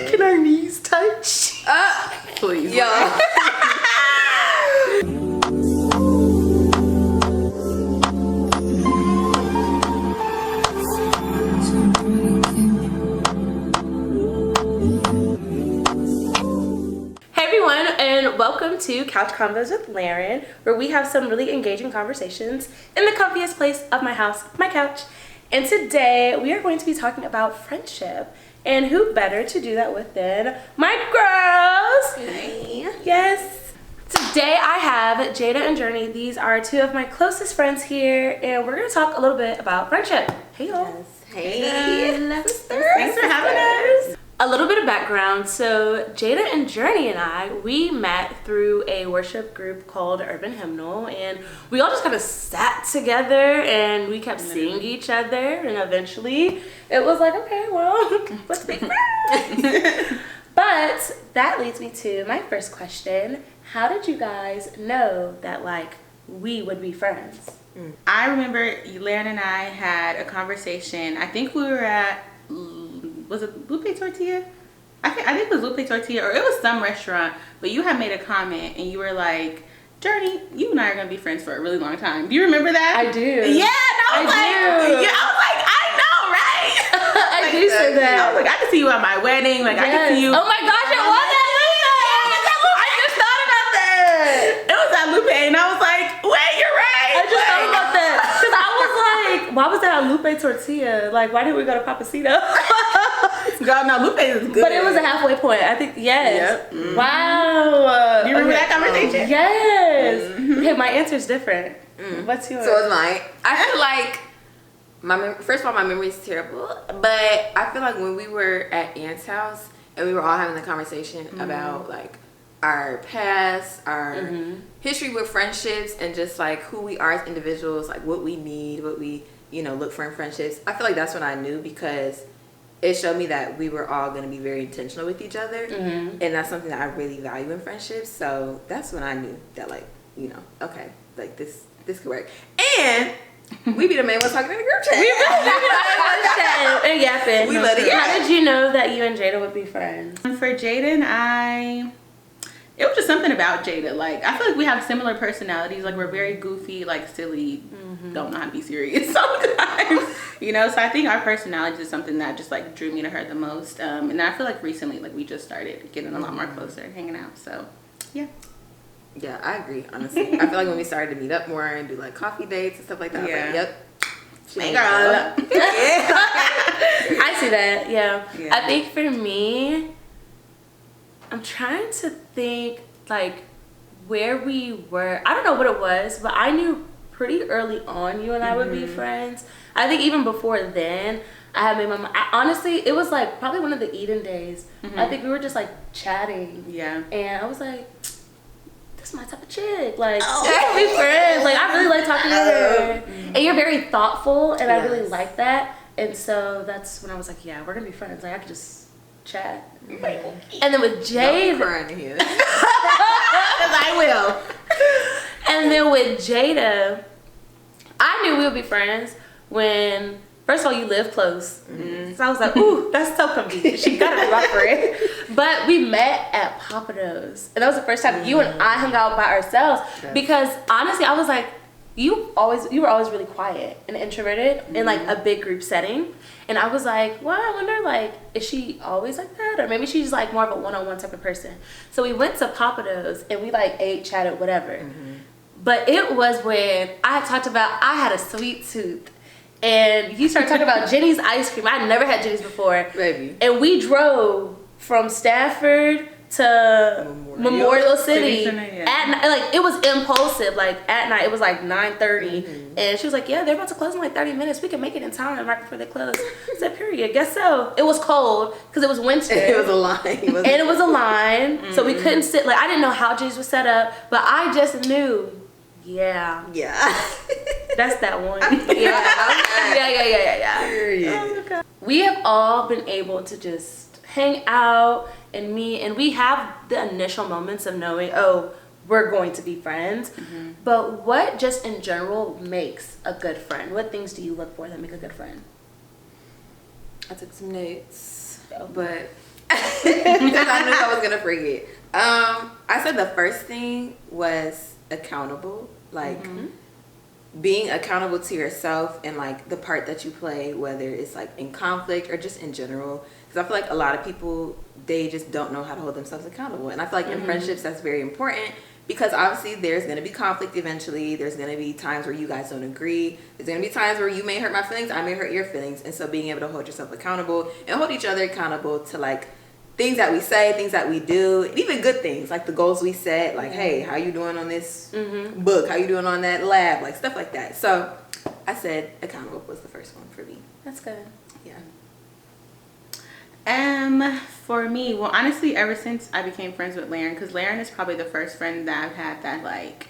Can our knees touch? Please. Yo. And welcome to Couch Convos with Llaran, where we have some really engaging conversations in the comfiest place of my house, my couch. And today we are going to be talking about friendship, and who better to do that with than my girls. Hey. Yes. Today I have Jayda and Journei. These are two of my closest friends here, and we're going to talk a little bit about friendship. Hey y'all. Yes. Hey. Sisters. Thanks for having us. A little bit of background. So Jayda and Journei and I, we met through a worship group called Urban Hymnal, and we all just kind of sat together and we kept seeing each other, and eventually it was like, okay, well, let's be friends. But that leads me to my first question. How did you guys know that like we would be friends? I remember Llaran and I had a conversation. I think we were at, was it Lupe Tortilla? I think it was Lupe Tortilla, or it was some restaurant, but you had made a comment and you were like, Journei, you and I are going to be friends for a really long time. Do you remember that? I do. Yeah, and I was like, I know, right? I do say that. I was like, I can see you at my wedding. Like, I can see you. Oh my gosh, it was at Lupe! I just thought about that. It was at Lupe, and I was like, wait, you're right. I just thought about that. Because I was like, why was that at Lupe Tortilla? Like, why didn't we go to Papacito? Girl, no, Lupe is good. But it was a halfway point. I think, yes. Yep. Wow. Do you remember that conversation? Yes. Okay, my answer's different. What's yours? So is mine. I feel like first of all, my memory is terrible, but I feel like when we were at Aunt's house and we were all having the conversation about like our past, our history with friendships, and just like who we are as individuals, like what we need, what we look for in friendships. I feel like that's when I knew, because it showed me that we were all going to be very intentional with each other, and that's something that I really value in friendships. So that's when I knew that, like, okay, like this could work. And we be the main ones talking in the group chat. We really be the main ones chatting and yapping. We let it yap. How did you know that you and Jayda would be friends? For Jayda and I, it was just something about Jayda. Like, I feel like we have similar personalities. Like, we're very goofy, like silly, don't know how to be serious sometimes. So I think our personality is something that just like drew me to her the most. And I feel like recently, like, we just started getting a lot more closer and hanging out. So yeah. Yeah, I agree, honestly. I feel like when we started to meet up more and do like coffee dates and stuff like that, I was like, yep. My girl. I see that, yeah. I think for me, I'm trying to think like where we were. I don't know what it was, but I knew pretty early on you and I would be friends. I think even before then, I had made my mind. Honestly, it was like probably one of the Eden days. I think we were just like chatting. Yeah. And I was like, this is my type of chick. Like, we can be friends. Like, I really like talking to her. And you're very thoughtful, and I really like that. And so that's when I was like, yeah, we're going to be friends. Like, I could just chat. And then with Jayda. Crying here. I will. And then with Jayda, I knew we would be friends when, first of all, you live close. So I was like, ooh, that's so convenient. She got it right for it. But we met at Papados. And that was the first time you and I hung out by ourselves. Because honestly, I was like, you were always really quiet and introverted in like a big group setting. And I was like, well, I wonder, like, is she always like that? Or maybe she's like more of a one-on-one type of person. So we went to Papados and we like ate, chatted, whatever. But it was when I had talked about I had a sweet tooth. And you started talking about Jenny's ice cream. I had never had Jenny's before. Baby. And we drove from Stafford to Memorial City at night. Like, it was impulsive. Like, at night, it was like 9:30. And she was like, yeah, they're about to close in like 30 minutes. We can make it in time right before they close. I said, period. Guess so. It was cold because it was winter. It was a line. And it was a line. So we couldn't sit. Like, I didn't know how Jenny's was set up. But I just knew. Yeah. That's that one. Yeah. We have all been able to just hang out and meet, and we have the initial moments of knowing, oh, we're going to be friends. But what just in general makes a good friend? What things do you look for that make a good friend? I took some notes, but Because I knew I was gonna forget. I said the first thing was accountable, like being accountable to yourself and like the part that you play, whether it's like in conflict or just in general. Because I feel like a lot of people, they just don't know how to hold themselves accountable, and I feel like in friendships that's very important. Because obviously there's going to be conflict eventually. There's going to be times where you guys don't agree. There's going to be times where you may hurt my feelings, I may hurt your feelings. And so being able to hold yourself accountable and hold each other accountable to like things that we say, things that we do, and even good things, like the goals we set, like, hey, how you doing on this book? How you doing on that lab? Like stuff like that. So I said accountable was the first one for me. That's good. Yeah. For me, well, honestly, ever since I became friends with Llaran, because Llaran is probably the first friend that I've had that like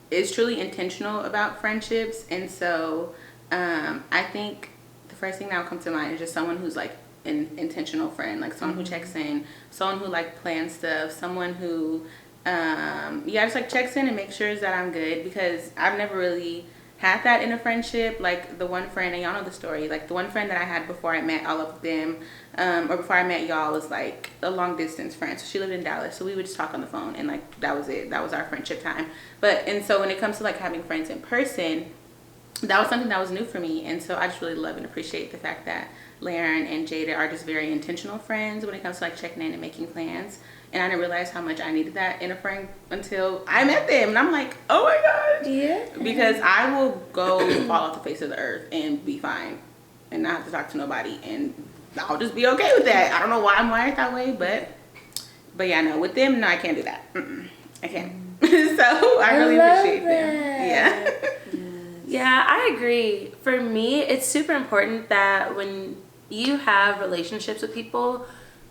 is truly intentional about friendships. And so I think the first thing that will come to mind is just someone who's like an intentional friend, like someone who checks in, someone who like plans stuff, someone who just like checks in and makes sure that I'm good, because I've never really had that in a friendship. Like the one friend, and y'all know the story, like the one friend that I had before I met all of them, or before I met y'all, was like a long distance friend. So she lived in Dallas, so we would just talk on the phone, and like that was it. That was our friendship time. And so when it comes to like having friends in person, that was something that was new for me. And so I just really love and appreciate the fact that Llaran and Jayda are just very intentional friends when it comes to like checking in and making plans. And I didn't realize how much I needed that in a friend until I met them. And I'm like, oh my God. Yeah. Because I will go fall off the face of the earth and be fine and not have to talk to nobody. And I'll just be okay with that. I don't know why I'm wired that way, but yeah, no, with them, no, I can't do that. I can't. So I really appreciate them. Yeah. Yeah, I agree. For me, it's super important that when you have relationships with people,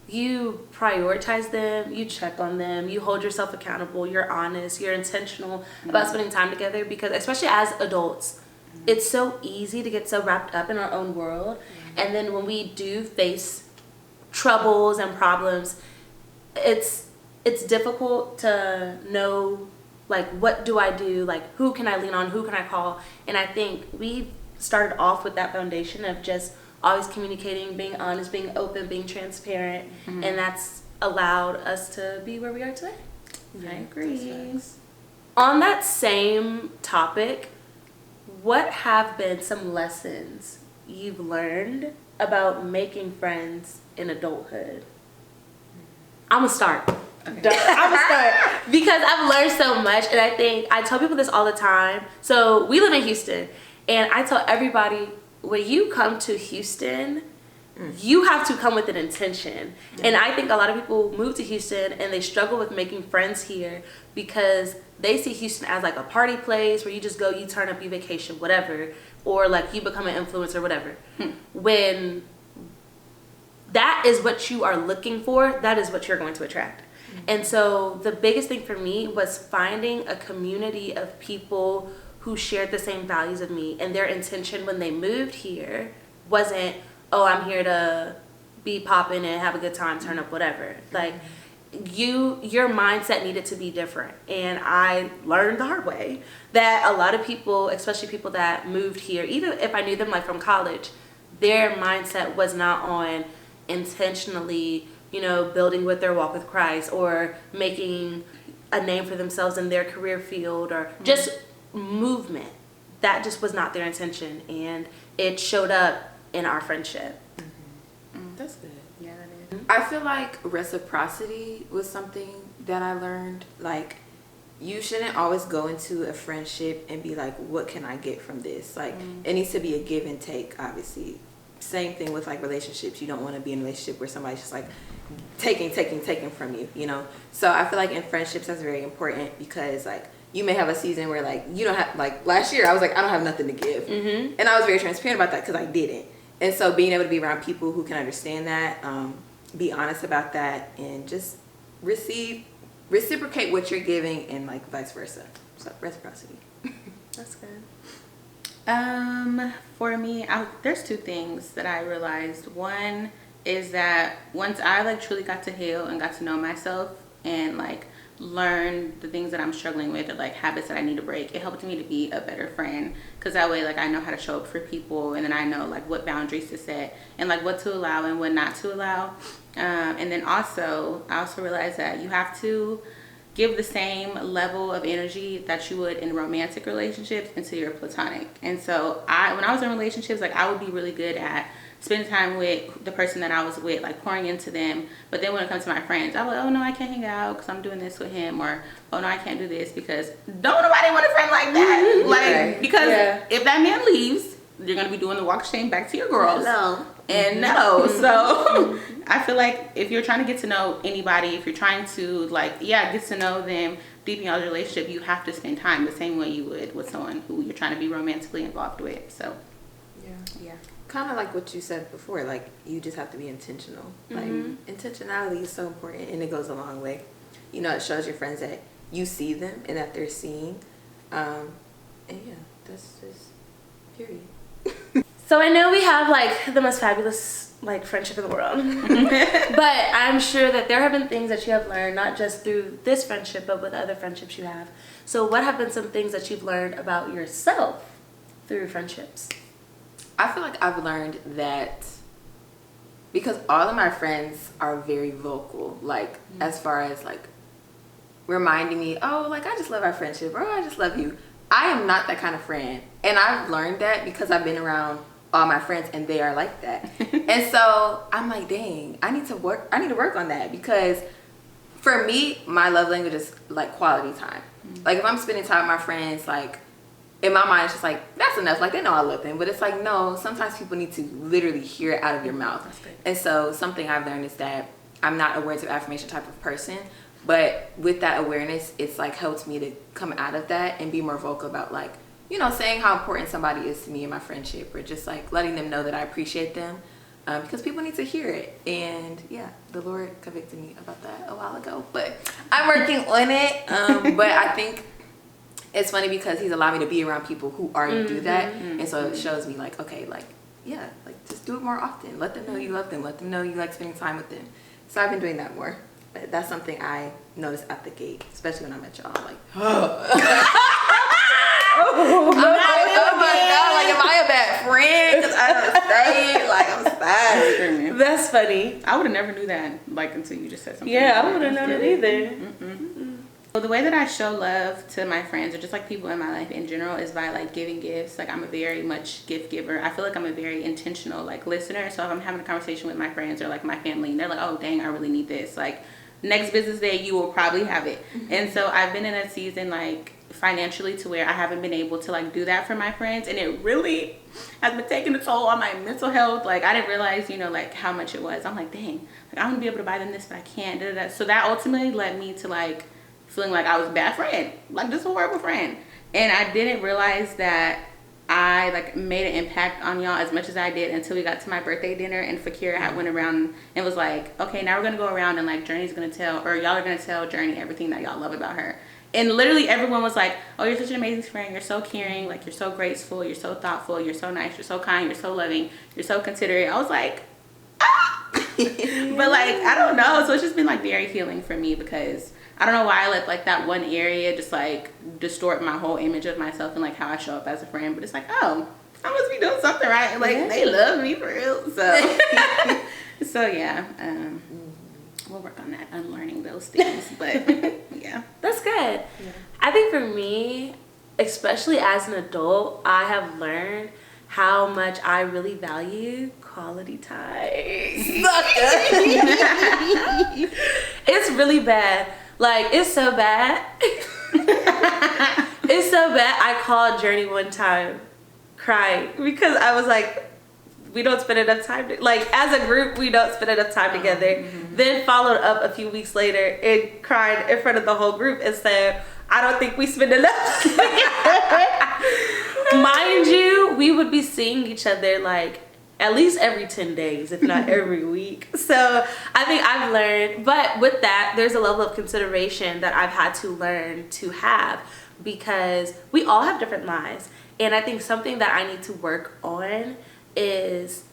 you prioritize them, you check on them, you hold yourself accountable, you're honest, you're intentional about spending time together, because especially as adults, it's so easy to get so wrapped up in our own world. And then when we do face troubles and problems, it's difficult to know, like, what do I do? Like, who can I lean on? Who can I call? And I think we started off with that foundation of just always communicating, being honest, being open, being transparent. And that's allowed us to be where we are today. Yeah, I agree. On that same topic, what have been some lessons you've learned about making friends in adulthood? I'm gonna start. Okay. I'm gonna start because I've learned so much, and I think I tell people this all the time. So we live in Houston, and I tell everybody, when you come to Houston, you have to come with an intention. And I think a lot of people move to Houston and they struggle with making friends here because they see Houston as like a party place where you just go, you turn up, you vacation, whatever, or like you become an influencer, whatever. When that is what you are looking for, that is what you're going to attract. And so the biggest thing for me was finding a community of people who shared the same values of me, and their intention when they moved here wasn't, oh, I'm here to be popping and have a good time, turn up, whatever. Like, your mindset needed to be different. And I learned the hard way that a lot of people, especially people that moved here, even if I knew them like from college, their mindset was not on intentionally, building with their walk with Christ or making a name for themselves in their career field or just movement. That just was not their intention, and it showed up in our friendship. That's good. Yeah, that is. I feel like reciprocity was something that I learned. Like, you shouldn't always go into a friendship and be like, what can I get from this? Like, it needs to be a give and take, obviously. Same thing with like relationships. You don't want to be in a relationship where somebody's just like taking from you, So I feel like in friendships that's very important, because like you may have a season where like you don't have, like last year I was like, I don't have nothing to give. And I was very transparent about that because I didn't. And so being able to be around people who can understand that, be honest about that, and just reciprocate what you're giving, and like vice versa. So reciprocity. That's good. For me, there's two things that I realized. One is that once I like truly got to heal and got to know myself and like learn the things that I'm struggling with, or like habits that I need to break. It helped me to be a better friend, because that way like I know how to show up for people, and then I know like what boundaries to set and like what to allow and what not to allow. And then also I also realized that you have to give the same level of energy that you would in romantic relationships into your platonic. And so when I was in relationships, like I would be really good at spending time with the person that I was with, like pouring into them. But then when it comes to my friends, I'm like, oh no, I can't hang out because I'm doing this with him, or oh no, I can't do this because don't nobody want a friend like that. Like, because if that man leaves, you're gonna be doing the walk of shame back to your girls. No. And no, so I feel like if you're trying to get to know anybody, if you're trying to like, get to know them, deepen your relationship, you have to spend time the same way you would with someone who you're trying to be romantically involved with. So yeah. Kind of like what you said before, like you just have to be intentional. Like intentionality is so important, and it goes a long way. You know, it shows your friends that you see them and that they're seeing. And yeah, that's just period. So I know we have like the most fabulous like friendship in the world, but I'm sure that there have been things that you have learned, not just through this friendship, but with other friendships you have. So what have been some things that you've learned about yourself through friendships? I feel like I've learned that because all of my friends are very vocal, like as far as like reminding me, oh, like I just love our friendship, or oh, I just love you. I am not that kind of friend, and I've learned that because I've been around all my friends and they are like that. And so I'm like, dang, I need to work on that, because for me, my love language is like quality time. Like if I'm spending time with my friends, like in my mind, it's just like, that's enough. Like, they know I love them. But it's like, no, sometimes people need to literally hear it out of your mouth. And so something I've learned is that I'm not a words of affirmation type of person. But with that awareness, it's like helped me to come out of that and be more vocal about like, you know, saying how important somebody is to me in my friendship, or just like letting them know that I appreciate them. Because people need to hear it. And yeah, the Lord convicted me about that a while ago. But I'm working on it. But I think it's funny because he's allowed me to be around people who already do that. And so it shows me like, okay, like, yeah, like just do it more often. Let them know you love them. Let them know you like spending time with them. So I've been doing that more. But that's something I noticed at the gate, especially when I met y'all. I'm like, oh my God, like, am I a bad friend? Because I don't stay. Like, I'm sorry. That's funny. I would have never knew that, like, until you just said something. Yeah, I wouldn't have known it either. Well, the way that I show love to my friends, or just like people in my life in general, is by like giving gifts. Like I'm a very much gift giver. I feel like I'm a very intentional like listener. So if I'm having a conversation with my friends or like my family, and they're like, oh dang, I really need this, like next business day you will probably have it. And so I've been in a season like financially to where I haven't been able to like do that for my friends, and it really has been taking a toll on my mental health. Like I didn't realize, you know, like how much it was. I'm like, dang, like I want to be able to buy them this, but I can't. So that ultimately led me to like feeling like I was a bad friend, like just a horrible friend. And I didn't realize that I like made an impact on y'all as much as I did until we got to my birthday dinner, and Fakira had went around and was like, okay, now we're gonna go around and like Journey's gonna tell, or y'all are gonna tell Journey everything that y'all love about her. And literally everyone was like, oh, you're such an amazing friend, you're so caring, like you're so graceful, you're so thoughtful, you're so nice, you're so kind, you're so loving, you're so considerate. I was like, ah! But like I don't know, so it's just been like very healing for me, because I don't know why I let like that one area just like distort my whole image of myself and like how I show up as a friend. But it's like, oh, I must be doing something right. Like they love me for real. So, so yeah, we'll work on that, unlearning those things. But yeah, that's good. Yeah. I think for me, especially as an adult, I have learned how much I really value quality time. It's really bad. Like, it's so bad. It's so bad. I called Journey one time crying because I was like, we don't spend enough time. Like, as a group, we don't spend enough time together. Then followed up a few weeks later and cried in front of the whole group and said, I don't think we spend enough. Mind you, we would be seeing each other like at least every 10 days, if not every week. So I think I've learned, but with that, there's a level of consideration that I've had to learn to have, because we all have different lives. And I think something that I need to work on is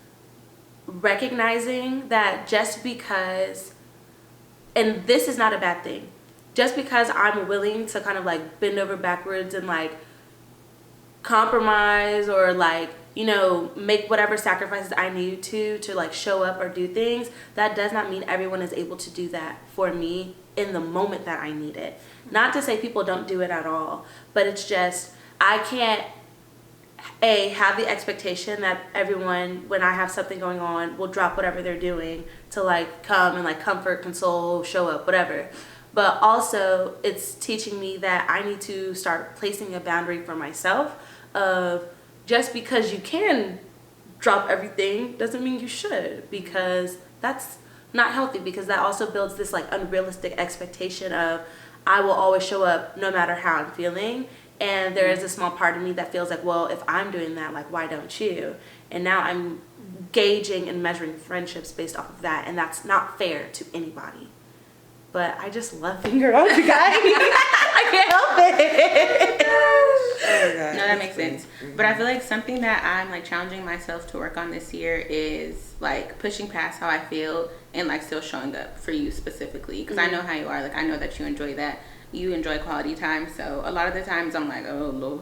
recognizing that just because, and this is not a bad thing, just because I'm willing to kind of like bend over backwards and like compromise or like, you know, make whatever sacrifices I need to like show up or do things, that does not mean everyone is able to do that for me in the moment that I need it. Not to say people don't do it at all, but it's just, I can't have the expectation that everyone, when I have something going on, will drop whatever they're doing to like come and like comfort, console, show up, whatever. But also it's teaching me that I need to start placing a boundary for myself of, just because you can drop everything doesn't mean you should, because that's not healthy, because that also builds this like unrealistic expectation of I will always show up no matter how I'm feeling. And there is a small part of me that feels like, well, if I'm doing that, like, why don't you? And now I'm gauging and measuring friendships based off of that, and that's not fair to anybody. But I just love being around you guys. I can't help it. Oh, God. No, that makes sense. But I feel like something that I'm like challenging myself to work on this year is like pushing past how I feel and like still showing up for you specifically. Because I know how you are. Like, I know that you enjoy that. You enjoy quality time. So a lot of the times I'm like, oh, Lord,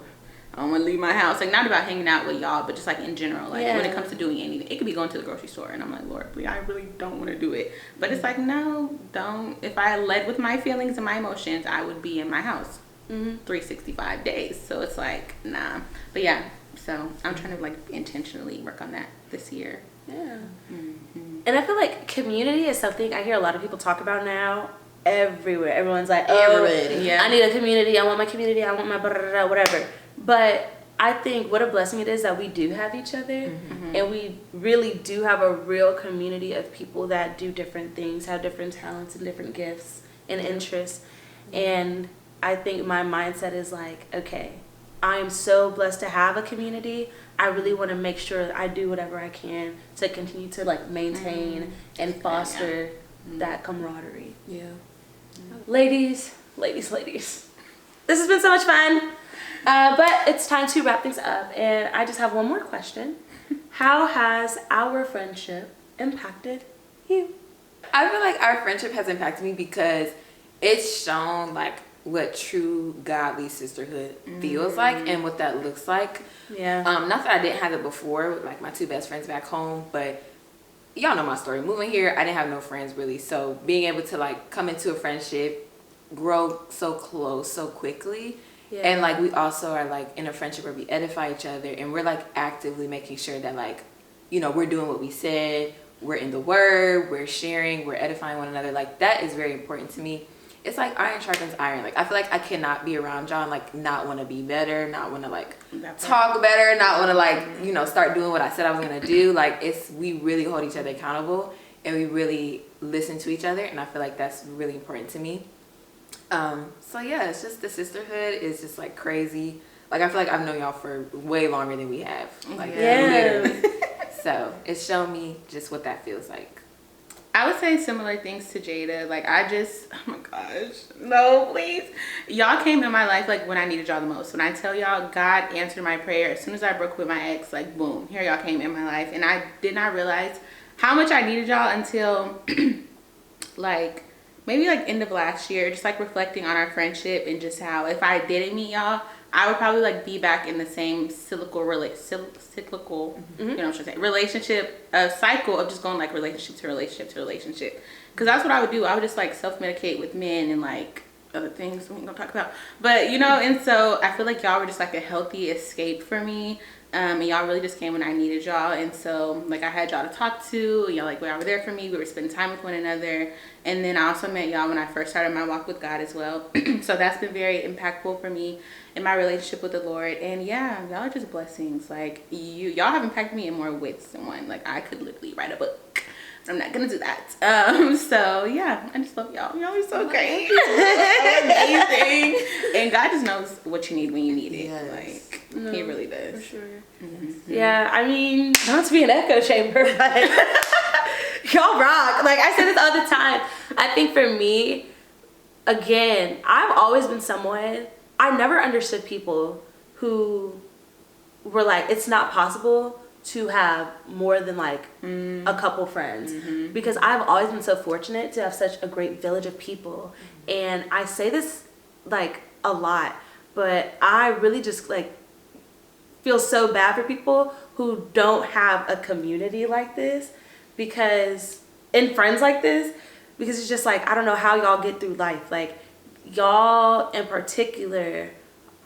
I don't want to leave my house. Like, not about hanging out with y'all, but just like in general. Like, when it comes to doing anything, it could be going to the grocery store. And I'm like, Lord, I really don't want to do it. But it's like, no, don't. If I led with my feelings and my emotions, I would be in my house 365 days. So it's like, nah. But yeah, so I'm trying to like intentionally work on that this year. Yeah. And I feel like community is something I hear a lot of people talk about now. Everywhere. Everyone's like, oh, I need a community. I want my community. I want my blah, blah, blah, whatever. But I think what a blessing it is that we do have each other. And we really do have a real community of people that do different things, have different talents and different gifts and interests. And I think my mindset is like, okay, I am so blessed to have a community. I really want to make sure I do whatever I can to continue to like maintain and foster that camaraderie. Yeah. Ladies. This has been so much fun. But it's time to wrap things up. And I just have one more question. How has our friendship impacted you? I feel like our friendship has impacted me because it's shown like what true godly sisterhood feels like and what that looks like. Yeah. Not that I didn't have it before with like my two best friends back home, but y'all know my story. Moving here, I didn't have no friends really. So being able to like come into a friendship, grow so close so quickly. Yeah. And like we also are like in a friendship where we edify each other and we're like actively making sure that like, you know, we're doing what we said, we're in the word, we're sharing, we're edifying one another. Like that is very important to me. It's like iron sharpens iron. Like I feel like I cannot be around y'all and like not want to be better, not want to like talk better, not want to like, you know, start doing what I said I was going to do. Like we really hold each other accountable and we really listen to each other. And I feel like that's really important to me. So yeah, it's just the sisterhood is just like crazy. Like I feel like I've known y'all for way longer than we have. Like literally. So it's shown me just what that feels like. I would say similar things to Jayda. Like oh my gosh, no, please. Y'all came in my life like when I needed y'all the most. When I tell y'all God answered my prayer, as soon as I broke with my ex, like boom, here y'all came in my life. And I did not realize how much I needed y'all until like maybe like end of last year, just like reflecting on our friendship and just how if I didn't meet y'all, I would probably like be back in the same cyclical, you know what I'm trying to say, relationship, cycle of just going like relationship to relationship to relationship. Because that's what I would do. I would just like self-medicate with men and like other things we ain't gonna talk about. But you know, and so I feel like y'all were just like a healthy escape for me. And y'all really just came when I needed y'all. And so like I had y'all to talk to. Y'all like, y'all were there for me. We were spending time with one another. And then I also met y'all when I first started my walk with God as well. So that's been very impactful for me in my relationship with the Lord. And yeah, y'all are just blessings. Like y'all have impacted me in more ways than one. Like I could literally write a book. I'm not gonna do that. So yeah, I just love y'all. Y'all are so great. Amazing. And God just knows what you need when you need it. Yes. Like He really does. For sure. Yeah, I mean, not to be an echo chamber, but y'all rock. Like I say this all the time. I think for me, again, I've always been someone, I never understood people who were like, it's not possible to have more than like a couple friends, because I've always been so fortunate to have such a great village of people. And I say this like a lot, but I really just like feel so bad for people who don't have a community like this, because and friends like this, because it's just like, I don't know how y'all get through life. Like y'all in particular,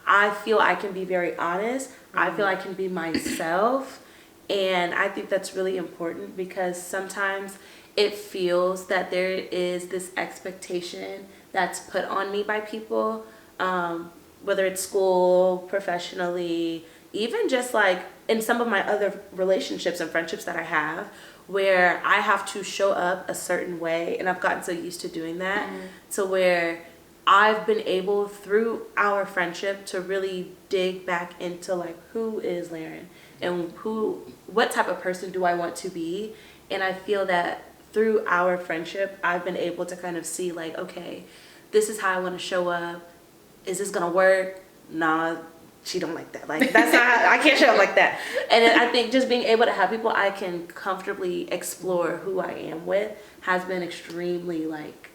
I feel I can be very honest. I feel I can be myself. And I think that's really important, because sometimes it feels that there is this expectation that's put on me by people, whether it's school, professionally, even just like in some of my other relationships and friendships that I have, where I have to show up a certain way. And I've gotten so used to doing that to where I've been able through our friendship to really dig back into like, who is Llaran and what type of person do I want to be? And I feel that through our friendship, I've been able to kind of see like, okay, this is how I want to show up. Is this gonna work? Nah, she don't like that. Like that's not how, I can't show up like that. And then I think just being able to have people I can comfortably explore who I am with has been extremely like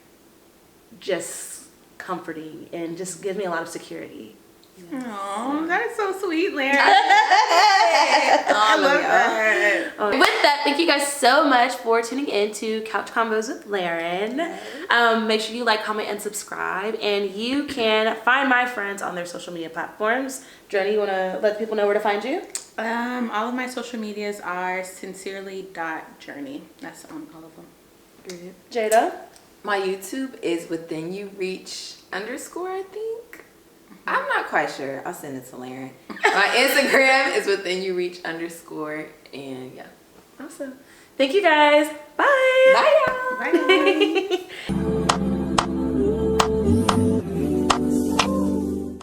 just comforting and just gives me a lot of security. Oh, that is so sweet, Llaran. I love that. With that, thank you guys so much for tuning in to Couch Convos with Llaran. Make sure you like, comment, and subscribe. And you can find my friends on their social media platforms. Journey, you want to let people know where to find you? All of my social medias are sincerely.journey. That's on all of them. Good. Jayda? My YouTube is within you reach _ I think. I'm not quite sure. I'll send it to Llaran. My Instagram is within you reach _ and yeah. Awesome. Thank you guys. Bye. Bye y'all. Bye.